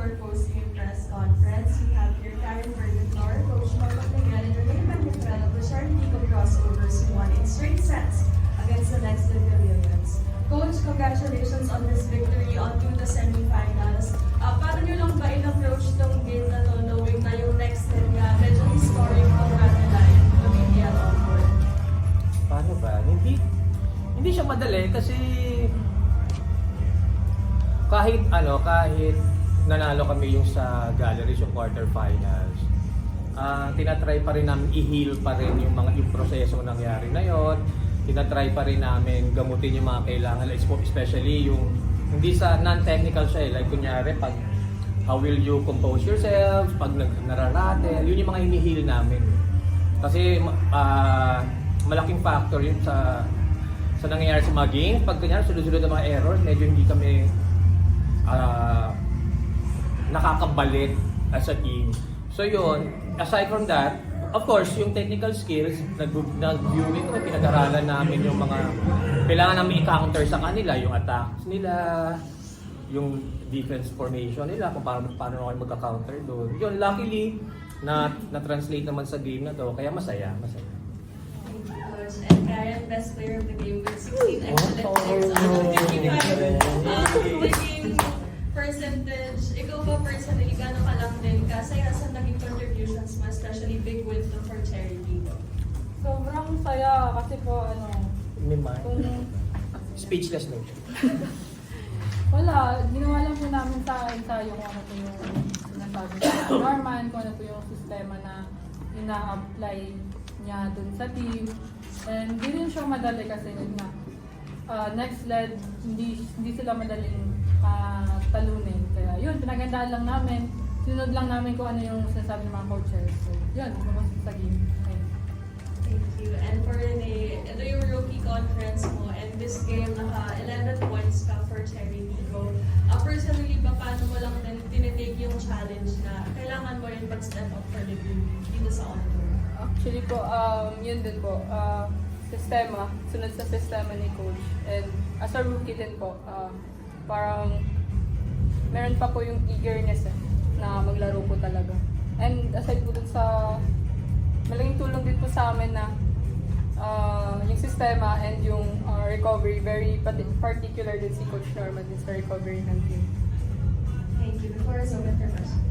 before posting a press conference, we have here Karen Bergentor, Coach Mark Miguel, and Renee Magnetrell of the Charity Crossovers who won in straight sets against the next the Pavilions. Coach, congratulations on this victory onto the semifinals. Paano nyo lang ba in-approach tong game na to, knowing na yung next set niya, medyo historic ang Rameline, PBL onboard? Paano ba? Hindi siya madali kasi kahit nanalo kami yung sa galleries yung quarterfinals, tinatry pa rin namin i-heal pa rin yung proseso nangyari na yon. Tinatry pa rin namin gamutin yung mga kailangan, especially yung hindi sa non-technical siya like kunyari pag how will you compose yourself, pag nararatel, yun yung mga ini-heal namin. Kasi malaking factor yun sa nangyayari sa mga games. Pag kunyari sunod-sunod ang mga errors, medyo hindi kami nakakabalik as a team. So yun, aside from that, of course, yung technical skills, nag-viewing ko, pinag-aralan namin yung mga kailangan namin i-counter sa kanila, yung attacks nila, yung defense formation nila, kung paano kayo magka-counter doon. Yun, luckily, na-translate naman sa game na to, kaya masaya. Thank you, Coach. And Karen, best player of the game with 16 excellent winning percentage. Ikaw ba personally, gano'n ka lang din kasaya sa naging contributions mo, especially big wins mo for charity? Sobrang saya kasi po kung Speechless na wala, ginawa lang po namin sa ensayo kung ano po yung sinasabi sa Norman, kung ano po yung sistema na ina-apply niya dun sa team. And hindi rin siya madali kasi yun nga, next led, hindi sila madaling talunin. Kaya yun, pinagandaan lang namin, sinunod lang namin kung ano yung sinasabi ng mga coaches. So yun, lumabas sa game. Thank you. And for Renee, ito yung rookie conference mo, and this game, naka 11 points ka for Charity Go. Personally ba, paano mo lang din tinitake yung challenge na kailangan mo rin pag-step up for the game dito sa on-tour? Actually po, yun din po, sistema, sunod sa sistema ni coach. And as a rookie din po, parang meron pa po yung eagerness na maglaro po talaga. And aside po dun sa malaking tulong din po sa amin na yung sistema and yung recovery, very particular din si Coach Norman din sa recovery ng team. Thank you. Before I submit your questions.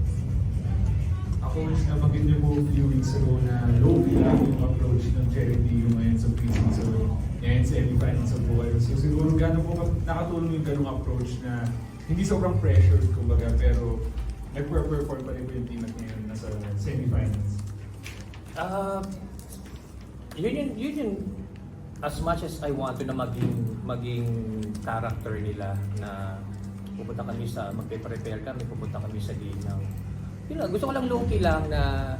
Ako, nabanggit niyo po a few weeks ago na low-key lang yung approach ng charity yung ngayon sa pre-season. Ngayon sa semi-finals sa po kayo. So siguro gano'n po nakatulong yung ganong approach na hindi sobrang pressured kumbaga pero nag-perform pa rin po yung team at ngayon nasa semi-finals. Yun yung as much as I want to na maging character nila na pupunta kami magpe-prepare kami, pupunta kami sa game ng yun lang, gusto ko lang low-key lang na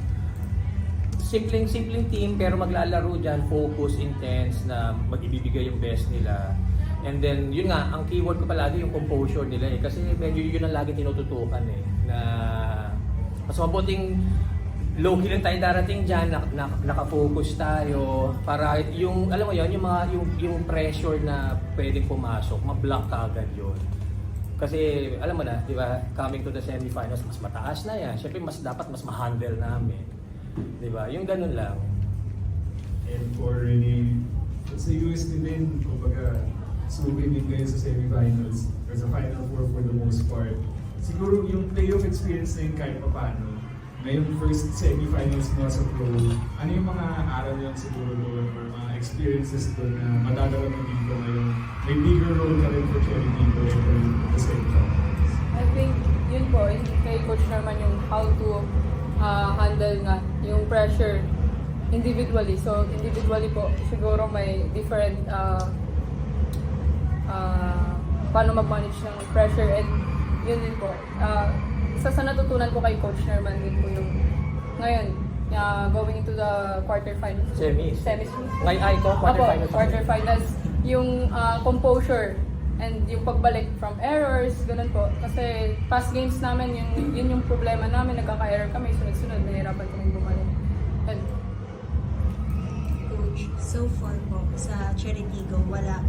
simpleng team pero maglalaro dyan, focus, intense, na mag-ibibigay yung best nila. And then, yun nga, ang keyword ko palagi yung composure nila kasi medyo yun ang lagi tinututukan na mas mabuting low-key lang tayo darating dyan, nakafocus tayo para yung, alam mo yun, yung pressure na pwedeng pumasok, ma-block ka agad yun. Kasi alam mo na, di ba, coming to the semifinals, mas mataas na yan. Siyempre, dapat mas ma-handle namin. Di ba? Yung ganun lang. And for Renee, sa UST din, kumbaga, sumugin din kayo sa semifinals or sa Final Four for the most part. Siguro yung playoff experience na yun kahit pa paano. Ngayong first semifinals mo sa pro, ano yung mga aral yun siguro doon or mga experiences doon na madadala mo dito ngayon? May bigger role ka rin for charity dito for the semifinals. I think yun po, kay Coach Norman yung how to handle nga yung pressure individually. So individually po, siguro may different paano mag-manage ng pressure and yun din po. Isa sa natutunan ko kay Coach Norman din po yung ngayon, going into the quarterfinals. Semis. Ngayon Ay ko, quarterfinals. Quarterfinals. Yung composure and yung pagbalik from errors, ganun po. Kasi past games namin, yun yung problema namin, nagkaka-error kami, sunod-sunod, nahihirapan kami bumalik. And Coach, so far po sa Charity Go, parang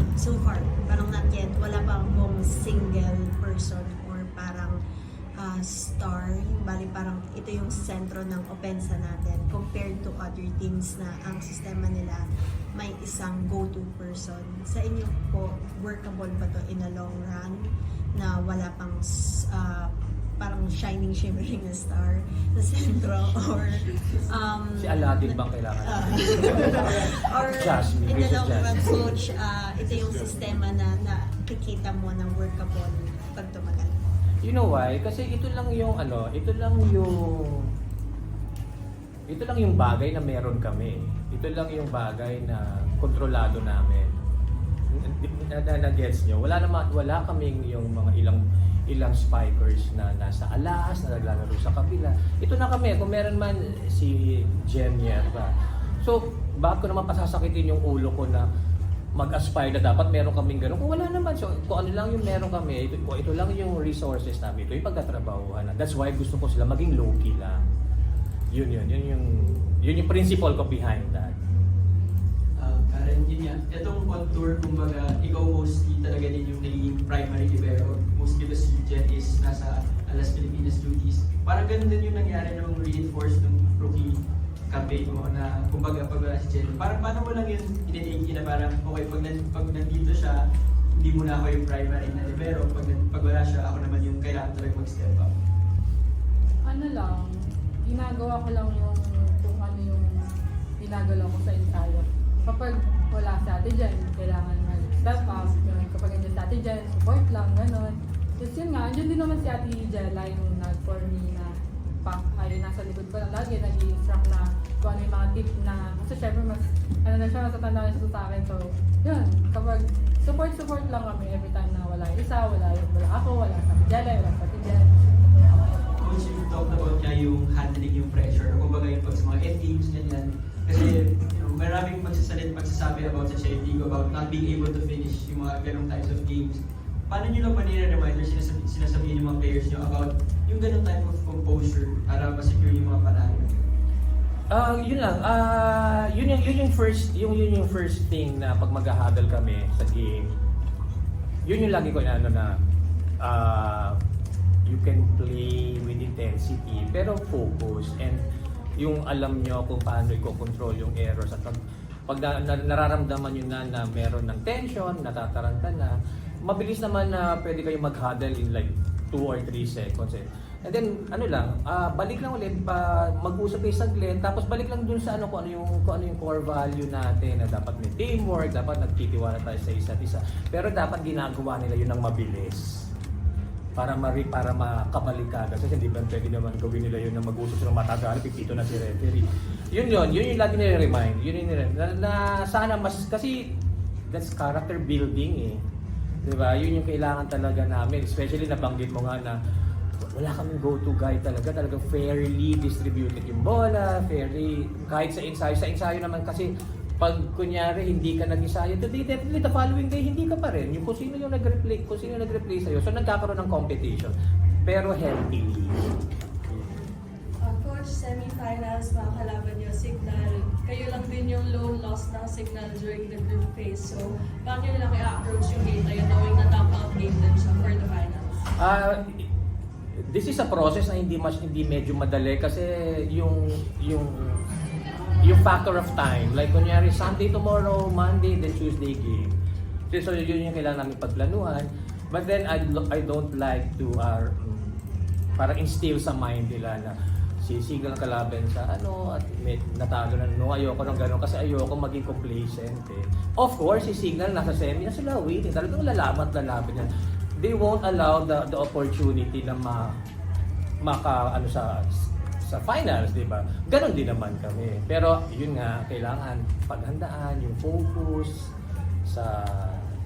not yet, wala pa akong single person or parang star, yung bali parang ito yung sentro ng opensa natin compared to other teams na ang sistema nila may isang go-to person. Sa inyo po, workable ba to in a long run na wala pang parang shimmering na star sa sentro or Si Aladdin bang kailangan? or Jasmine, in the Princess long run, Jasmine. coach, ito yung sistema na nakikita mo ng workable pag tumagal. You know why? Kasi ito lang yung bagay na meron kami. Ito lang yung bagay na kontrolado namin. Na-gets nyo? Wala kaming yung mga ilang spikers na nasa alas, na naglalaro sa kabila. Ito na kami. Kung meron man si Jennifer ba? So, bakit ko naman pasasakitin yung ulo ko na mag-aspire na dapat meron kaming gano'n? Kung wala naman, so kung ano lang yung meron kami, ito lang yung resources namin, ito yung pagtatrabahuhan. That's why gusto ko sila maging low-key lang. Yun yung principle ko behind that. Karen, yun nga, itong contour, kumbaga, ikaw mostly talaga din yung naging primary libero. Mostly kasi si Jen is nasa Alas Pilipinas duties. Parang ganun din yung nangyari nung reinforce ng rookie campaign mo na, kumbaga, pag wala si Jen. Parang paano mo lang yun inenake na parang, okay, pag nandito siya, hindi mo na ako yung primary na libero. Pag wala siya, ako naman yung kailangan talaga mag-step up. Ano lang, ginagawa ko lang yung kung ano yung ginagawa ko sa ensayo. Kapag wala si Ate Jen, kailangan mag-step up. Kapag nandiyan si Ate Jen, support lang, gano'n. Tapos yun nga, andyan din naman si Ate Jella yung nag-for me na ay nasa likod ko lang lagi, nag-i-instruct na kung ano yung mga tip na, kasi syempre mas, ano na siya, natatanda na siya sa akin. So, yun, kapag support lang kami every time na wala yung isa, wala ako, wala si Ate Jella, wala si Ate Jen. Coach, you talked about nga yung handling yung pressure, o kumbaga yung pag sa mga end games, ganyan. Kasi maraming magsasabi about sa Cherry League about not being able to finish yung mga ganong types of games. Paano nyo lang panire-remind or sinasabihin yung mga players nyo about yung ganong type of composure para ma-secure yung mga panalo? Yun lang. Yun yung first thing na pag mag-huddle kami sa game. Yun yung lagi ko na you can play with intensity pero focus, and yung alam nyo kung paano i-control yung errors at pag nararamdaman nyo na meron ng tension, natataranta na, mabilis naman na pwede kayo mag-huddle in like 2 or 3 seconds. And then, balik lang ulit, mag-usap kayo saglit, tapos balik lang dun sa kung ano yung core value natin, na dapat may teamwork, dapat nagtitiwala tayo sa isa't isa. Pero dapat ginagawa nila yun ng mabilis. Para makabalik ka agad. Kasi hindi ba pwede naman gawin nila yun na mag-usap sila matagal, pipito na si referee. Yun yung lagi nire-remind. Yun na sana mas, kasi that's character building eh. Diba? Yun yung kailangan talaga namin. Especially nabanggit mo nga na wala kaming go-to guy talagang fairly distributed yung bola, fairly, kahit sa ensayo naman kasi pag kunyari hindi ka nag-ensayo today, definitely the following day hindi ka pa rin. Yung kung sino yung nag-replay sa'yo. So nagkakaroon ng competition. Pero healthily. Coach, semi-finals, mga kalaban niyo, Signal. Kayo lang din yung lone loss ng Signal during the group phase. So, bakit nyo lang i-approach yung game na yun, knowing na knockout game din siya for the finals? This is a process na hindi medyo madali kasi yung factor of time. Like kunyari Sunday tomorrow, Monday, then Tuesday game. So yun yung kailangan namin pagplanuhan. But then I don't like to parang instill sa mind nila na si Signal ang kalaban sa at may natalo na ayoko ng gano'n kasi ayoko maging complacent eh. Of course, si Signal nasa semi na sila waiting. Talagang lalaban yan. They won't allow the opportunity na sa finals, di ba? Ganon din naman kami. Pero yun nga, kailangan paghandaan, yung focus sa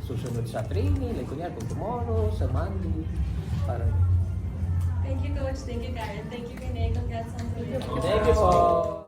susunod sa training, like kunyari kung tomorrow, sa Monday, parang. Thank you, Coach. Thank you, Karen. Thank you, Rene. Congrats on the Thank you po!